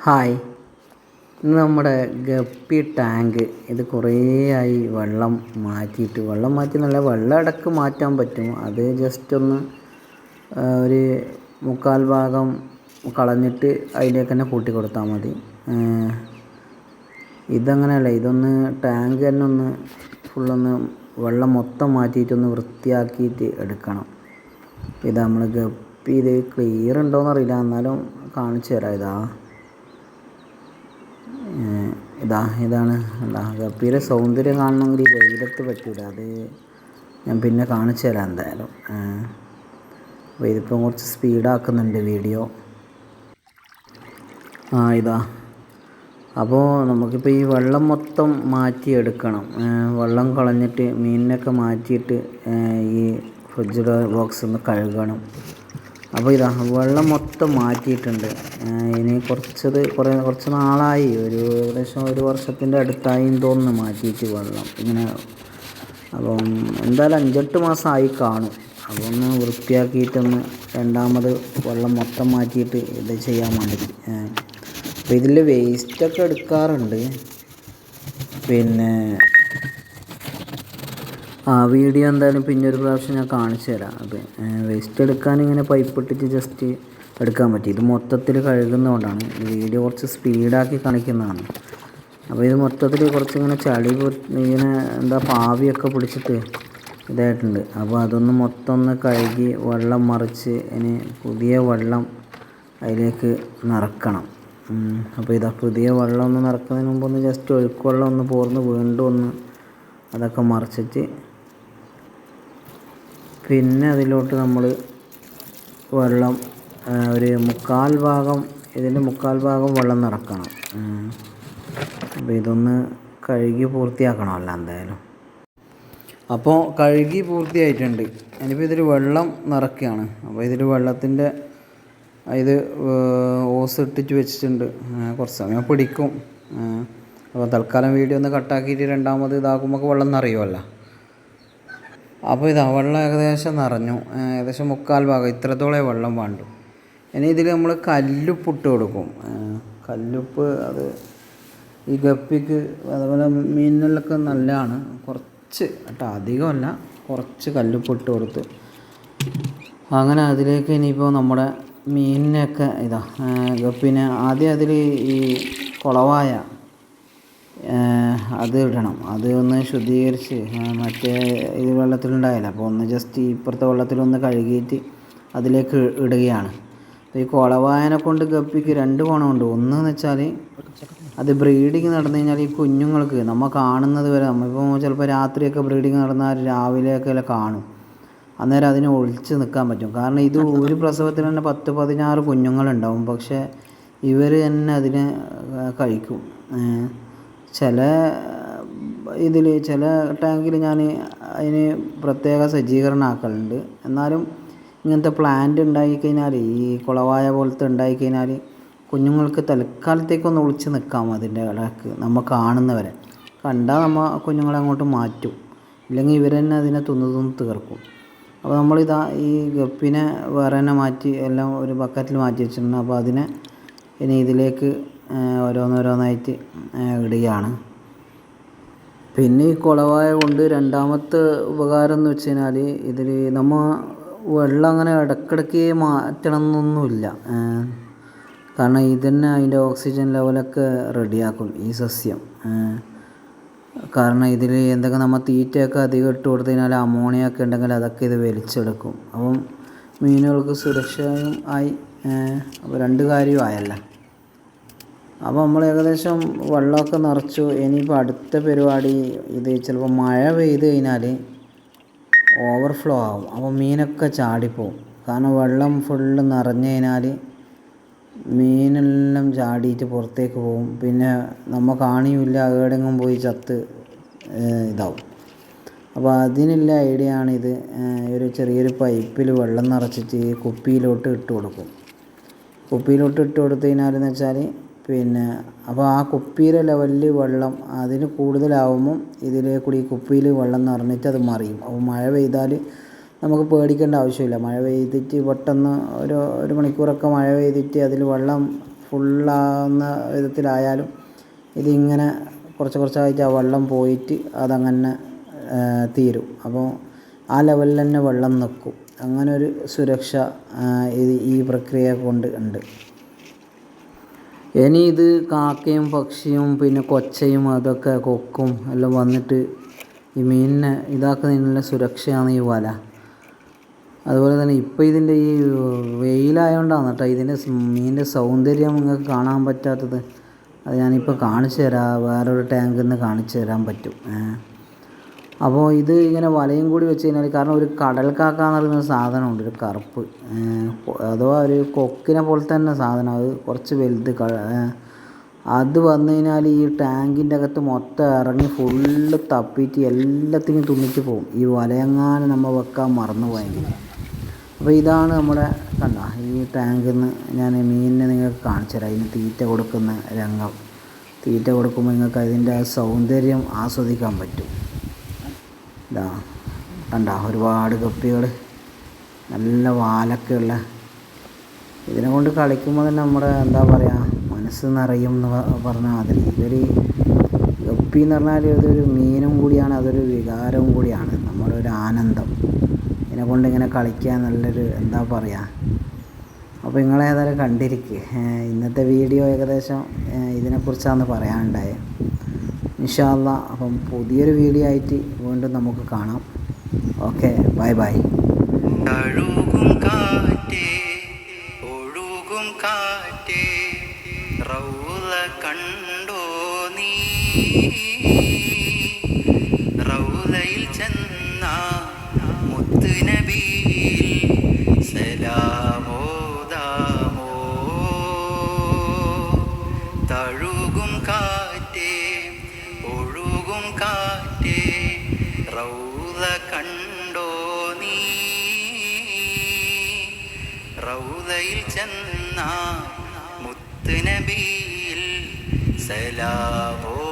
Hi, ഇന്ന് നമ്മുടെ guppy tank ഇത് കുറേ ആയി വെള്ളം മാറ്റിയെന്നല്ല, വെള്ളം ഇടയ്ക്ക് മാറ്റാൻ പറ്റും. അത് ജസ്റ്റ് ഒന്ന് ഒരു 3/4 ഭാഗം കളഞ്ഞിട്ട് അതിലേക്ക് തന്നെ കൂട്ടി കൊടുത്താൽ മതി. ഇതങ്ങനെയല്ല, ഇതൊന്ന് ടാങ്ക് തന്നെ ഒന്ന് ഫുള്ളൊന്ന് വെള്ളം മൊത്തം മാറ്റിയിട്ടൊന്ന് വൃത്തിയാക്കിയിട്ട് എടുക്കണം. ഇതാ നമ്മൾ ഗപ്പി, ഇത് ക്ലിയർ ഉണ്ടോയെന്നറിയില്ല, എന്നാലും കാണിച്ചു തരാം. ഇതാണ് ഗപ്പിയുടെ സൗന്ദര്യം കാണണമെങ്കിൽ ഈ വെയിലത്ത് പറ്റില്ല. അത് ഞാൻ പിന്നെ കാണിച്ചു തരാം എന്തായാലും. അപ്പോൾ ഇതിപ്പം കുറച്ച് സ്പീഡാക്കുന്നുണ്ട് വീഡിയോ. അപ്പോൾ നമുക്കിപ്പോൾ ഈ വെള്ളം മൊത്തം മാറ്റിയെടുക്കണം. വെള്ളം കളഞ്ഞിട്ട് മീനിനൊക്കെ മാറ്റിയിട്ട് ഈ ഫ്രിഡ്ജിലെ ബോക്സ് ഒന്ന് കഴുകണം. അപ്പോൾ വെള്ളം മൊത്തം മാറ്റിയിട്ടുണ്ട്. ഇനി കുറച്ച് നാളായി, ഏകദേശം 1 വർഷത്തിൻ്റെ അടുത്തായി തോന്നുന്നു മാറ്റിയിട്ട് വെള്ളം ഇങ്ങനെ. അപ്പം എന്തായാലും 5-8 മാസമായി കാണും. അപ്പോൾ ഒന്ന് വൃത്തിയാക്കിയിട്ടൊന്ന് രണ്ടാമത് വെള്ളം മൊത്തം മാറ്റിയിട്ട് ഇത് ചെയ്യാൻ വേണ്ടിയിട്ട്. അപ്പോൾ ഇതിൽ വേസ്റ്റൊക്കെ എടുക്കാറുണ്ട്. പിന്നെ വീഡിയോ എന്തായാലും പിന്നെ ഒരു പ്രാവശ്യം ഞാൻ കാണിച്ചു തരാം. അത് വേസ്റ്റ് എടുക്കാൻ ഇങ്ങനെ പൈപ്പ് ഇട്ടിട്ട് ജസ്റ്റ് എടുക്കാൻ പറ്റി. ഇത് മൊത്തത്തിൽ കഴുകുന്നതുകൊണ്ടാണ് ഈ വീഡിയോ കുറച്ച് സ്പീഡാക്കി കാണിക്കുന്നതാണ്. അപ്പോൾ ഇത് മൊത്തത്തിൽ കുറച്ചിങ്ങനെ ചളി ഇങ്ങനെ പാവിയൊക്കെ പിടിച്ചിട്ട് ഇതായിട്ടുണ്ട്. അപ്പോൾ അതൊന്ന് മൊത്തം ഒന്ന് കഴുകി വെള്ളം മറിച്ച് ഇനി പുതിയ വെള്ളം അതിലേക്ക് നിറക്കണം. അപ്പോൾ പുതിയ വെള്ളം ഒന്ന് നിറക്കുന്നതിന് മുമ്പ് ഒന്ന് ജസ്റ്റ് ഒഴുക്ക് വെള്ളം ഒന്ന് പോർന്ന് വീണ്ടും ഒന്ന് അതൊക്കെ മറിച്ചിട്ട് പിന്നെ അതിലോട്ട് നമ്മൾ വെള്ളം ഒരു 3/4 ഭാഗം, ഇതിൻ്റെ 3/4 ഭാഗം വെള്ളം നിറക്കണം. അപ്പോൾ ഇതൊന്ന് കഴുകി പൂർത്തിയാക്കണമല്ലോ എന്തായാലും. അപ്പോൾ കഴുകി പൂർത്തിയായിട്ടുണ്ട്. ഇനിയിപ്പോൾ ഇതിൽ വെള്ളം നിറയ്ക്കുകയാണ്. അപ്പോൾ ഇതിൽ വെള്ളത്തിൻ്റെ ഇത് ഓസ് ഇട്ടിട്ട് വെച്ചിട്ടുണ്ട്. കുറച്ച് സമയം പിടിക്കും. അപ്പോൾ തൽക്കാലം വീഡിയോ ഒന്ന് കട്ടാക്കിയിട്ട് രണ്ടാമത് ഇതാക്കുമ്പോൾ വെള്ളം നിറയുമല്ലോ. അപ്പോൾ വെള്ളം ഏകദേശം നിറഞ്ഞു. ഏകദേശം 3/4 ഭാഗം ഇത്രത്തോളം വെള്ളം വേണ്ടു. ഇനി ഇതിൽ നമ്മൾ കല്ലുപ്പ് ഇട്ട് കൊടുക്കും. കല്ലുപ്പ് അത് ഈ ഗപ്പിക്ക് അതുപോലെ മീനിനൊക്കെ നല്ലതാണ്. കുറച്ച് കേട്ടോ, അധികമല്ല, കുറച്ച് കല്ലുപ്പ് ഇട്ട് കൊടുത്ത് അങ്ങനെ അതിലേക്ക് ഇനിയിപ്പോൾ നമ്മുടെ മീനിനെയൊക്കെ ഗപ്പിനെ ആദ്യം അതിൽ ഈ കുളവായ അത് ഇടണം. അത് ഒന്ന് ശുദ്ധീകരിച്ച് മറ്റേ ഇത് വെള്ളത്തിലുണ്ടായില്ല, അപ്പോൾ ഒന്ന് ജസ്റ്റ് ഇപ്പുറത്തെ വെള്ളത്തിലൊന്ന് കഴുകിയിട്ട് അതിലേക്ക് ഇടുകയാണ്. അപ്പോൾ ഈ കുളവായനെ കൊണ്ട് ഗപ്പിക്ക് 2 ഗുണമുണ്ട്. ഒന്നെന്ന് വെച്ചാൽ അത് ബ്രീഡിങ് നടന്നു കഴിഞ്ഞാൽ ഈ കുഞ്ഞുങ്ങൾക്ക് നമ്മൾ കാണുന്നത് വരെ, നമ്മളിപ്പോൾ ചിലപ്പോൾ രാത്രിയൊക്കെ ബ്രീഡിങ് നടന്നാൽ രാവിലെയൊക്കെ കാണും. അന്നേരം അതിനെ ഒളിച്ച് നിൽക്കാൻ പറ്റും. കാരണം ഇത് ഒരു പ്രസവത്തിൽ തന്നെ 10-16 കുഞ്ഞുങ്ങളുണ്ടാവും. പക്ഷേ ഇവർ തന്നെ അതിനെ കഴിക്കും. ചില ടാങ്കിൽ ഞാൻ അതിന് പ്രത്യേക സജ്ജീകരണം ആക്കലുണ്ട്. എന്നാലും ഇങ്ങനത്തെ പ്ലാന്റ് ഉണ്ടായിക്കഴിഞ്ഞാൽ, ഈ കുളവായ പോലത്തെ ഉണ്ടായിക്കഴിഞ്ഞാൽ കുഞ്ഞുങ്ങൾക്ക് തൽക്കാലത്തേക്കൊന്ന് ഒളിച്ച് നിൽക്കാം. അതിൻ്റെ ഇടയ്ക്ക് നമ്മൾ കാണുന്നവരെ കണ്ടാൽ നമ്മൾ കുഞ്ഞുങ്ങളെ അങ്ങോട്ട് മാറ്റും. ഇല്ലെങ്കിൽ ഇവർ തന്നെ അതിനെ തിന്ന് തീർക്കും. അപ്പോൾ ഈ ഗപ്പിനെ വേറെ തന്നെ മാറ്റി എല്ലാം ഒരു ബക്കറ്റിൽ മാറ്റി വെച്ചിട്ടുണ്ട്. അപ്പോൾ അതിനെ ഇനി ഇതിലേക്ക് ഓരോന്നോരോന്നായിട്ട് ഇടുകയാണ്. പിന്നെ ഈ കുളവായ കൊണ്ട് രണ്ടാമത്തെ ഉപകാരം എന്ന് വെച്ച് കഴിഞ്ഞാൽ ഇതിൽ നമ്മൾ വെള്ളം അങ്ങനെ ഇടയ്ക്കിടയ്ക്ക് മാറ്റണം എന്നൊന്നുമില്ല. കാരണം ഇതന്നെ അതിൻ്റെ ഓക്സിജൻ ലെവലൊക്കെ റെഡിയാക്കും ഈ സസ്യം. കാരണം ഇതിൽ എന്തൊക്കെ നമ്മൾ തീറ്റയൊക്കെ അധികം ഇട്ട് കൊടുത്തു കഴിഞ്ഞാൽ അമോണിയൊക്കെ ഉണ്ടെങ്കിൽ അതൊക്കെ ഇത് വലിച്ചെടുക്കും. അപ്പം മീനുകൾക്ക് സുരക്ഷയും ആയി. അപ്പോൾ 2 കാര്യവും ആയല്ലോ. അപ്പോൾ നമ്മൾ ഏകദേശം വെള്ളമൊക്കെ നിറച്ചു. ഇനിയിപ്പോൾ അടുത്ത പരിപാടി, ഇത് ചിലപ്പോൾ മഴ പെയ്ത് കഴിഞ്ഞാൽ ഓവർഫ്ലോ ആവും. അപ്പോൾ മീനൊക്കെ ചാടിപ്പോവും. കാരണം വെള്ളം ഫുള്ള് നിറഞ്ഞു കഴിഞ്ഞാൽ മീനെല്ലാം ചാടിയിട്ട് പുറത്തേക്ക് പോവും. പിന്നെ നമ്മൾ കാണിയുമില്ല, എവിടെയെങ്കിലും പോയി ചത്ത് ഇതാവും. അപ്പോൾ അതിനുള്ള ഐഡിയ ആണിത്. ഒരു ചെറിയൊരു പൈപ്പിൽ വെള്ളം നിറച്ചിട്ട് കുപ്പിയിലോട്ട് ഇട്ട് കൊടുക്കും. കുപ്പിയിലോട്ട് ഇട്ട് കൊടുത്തു കഴിഞ്ഞാലെന്ന് വെച്ചാൽ പിന്നെ അപ്പോൾ ആ കുപ്പിയിലെ ലെവലിൽ വെള്ളം അതിന് കൂടുതലാവുമ്പം ഇതിലെ കൂടി ഈ കുപ്പിയിൽ വെള്ളം നിറഞ്ഞിട്ട് അത് മറിയും. അപ്പോൾ മഴ പെയ്താൽ നമുക്ക് പേടിക്കേണ്ട ആവശ്യമില്ല. മഴ പെയ്തിട്ട് പെട്ടെന്ന് ഒരു മണിക്കൂറൊക്കെ മഴ പെയ്തിട്ട് അതിൽ വെള്ളം ഫുള്ളാവുന്ന വിധത്തിലായാലും ഇതിങ്ങനെ കുറച്ച് കുറച്ചായിട്ട് ആ വെള്ളം പോയിട്ട് അതങ്ങനെ തീരും. അപ്പോൾ ആ ലെവലിൽ തന്നെ വെള്ളം നിൽക്കും. അങ്ങനെ ഒരു സുരക്ഷ ഈ പ്രക്രിയ കൊണ്ട് ഉണ്ട്. ഇനി ഇത് കാക്കയും പക്ഷിയും പിന്നെ കൊച്ചയും അതൊക്കെ കൊക്കും എല്ലാം വന്നിട്ട് ഈ മീനിനെ ഇതാക്കുന്നതിനുള്ള സുരക്ഷയാണ് ഈ വല. അതുപോലെ തന്നെ ഇപ്പോൾ ഇതിൻ്റെ ഈ വെയിലായതുകൊണ്ടാണ് കേട്ടോ ഇതിൻ്റെ മീനിൻ്റെ സൗന്ദര്യം നിങ്ങൾക്ക് കാണാൻ പറ്റാത്തത്. അത് ഞാനിപ്പോൾ കാണിച്ചു തരാം, വേറൊരു ടാങ്കിൽ നിന്ന് കാണിച്ചു തരാൻ പറ്റും. അപ്പോൾ ഇത് ഇങ്ങനെ വലയും കൂടി വെച്ച് കഴിഞ്ഞാൽ, കാരണം ഒരു കടൽ കാക്ക എന്ന് പറയുന്ന സാധനമുണ്ട്, ഒരു കറുപ്പ്, അഥവാ ഒരു കൊക്കിനെ പോലെ തന്നെ സാധനം, അത് കുറച്ച് വലുത്. അത് വന്നു കഴിഞ്ഞാൽ ഈ ടാങ്കിൻ്റെ അകത്ത് മൊത്തം ഇറങ്ങി ഫുള്ള് തപ്പിയിട്ട് എല്ലാത്തിനും തുന്നിച്ച് പോകും, ഈ വലയെങ്ങാനും നമ്മൾ വെക്കാൻ മറന്നു പോയെങ്കിൽ. അപ്പോൾ ഇതാണ് നമ്മുടെ കണ്ട ഈ ടാങ്കിൽ നിന്ന് ഞാൻ മീനിനെ നിങ്ങൾക്ക് കാണിച്ചു തരാം. ഇതിന് തീറ്റ കൊടുക്കുന്ന രംഗം. തീറ്റ കൊടുക്കുമ്പോൾ നിങ്ങൾക്ക് അതിൻ്റെ സൗന്ദര്യം ആസ്വദിക്കാൻ പറ്റും. ഇതാ കണ്ട ഒരുപാട് ഗപ്പികൾ, നല്ല വാലൊക്കെ ഉള്ള. ഇതിനെ കൊണ്ട് കളിക്കുമ്പോൾ തന്നെ നമ്മുടെ എന്താ പറയുക, മനസ്സ് നിറയും എന്ന് പറഞ്ഞാൽ അതിൽ ഇതൊരു ഗപ്പി എന്ന് പറഞ്ഞാൽ ഇതൊരു മീനും കൂടിയാണ്, അതൊരു വികാരവും കൂടിയാണ്, നമ്മുടെ ഒരു ആനന്ദം. ഇതിനെ കൊണ്ട് ഇങ്ങനെ കളിക്കാൻ നല്ലൊരു എന്താ പറയുക. അപ്പോൾ നിങ്ങളേതായാലും കണ്ടിരിക്കുക. ഇന്നത്തെ വീഡിയോ ഏകദേശം ഇതിനെക്കുറിച്ചാണ് പറയാനുണ്ടായത്. ഇൻഷാ അല്ലാഹ് അപ്പം പുതിയൊരു വീഡിയോ ആയിട്ട് വീണ്ടും നമുക്ക് കാണാം. Okay, bye bye. ഒഴുകും കാറ്റേ ഒഴുകും കാറ്റേ റൗള കണ്ടോ നീ, റൗളയിൽ ചെന്ന മുത്ത് നബിയിൽ സലാമോദാമോ. തഴുകും കാറ്റേ ഒഴുകും കാറ്റേ റൗള കണ്ടോ നീ, റൗളയിൽ ചെന്ന മുത്ത് നബിയിൽ സലാമോദാമോ.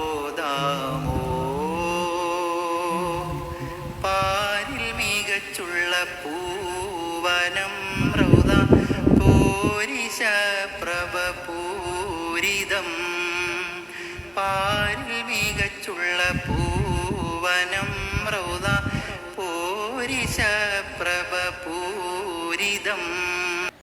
പാരിൽ മികച്ചുള്ള പൂവനം റൗള പോരിശ പ്രഭ പൂരിതം. പാരിൽ മികച്ചുള്ള പൂവനം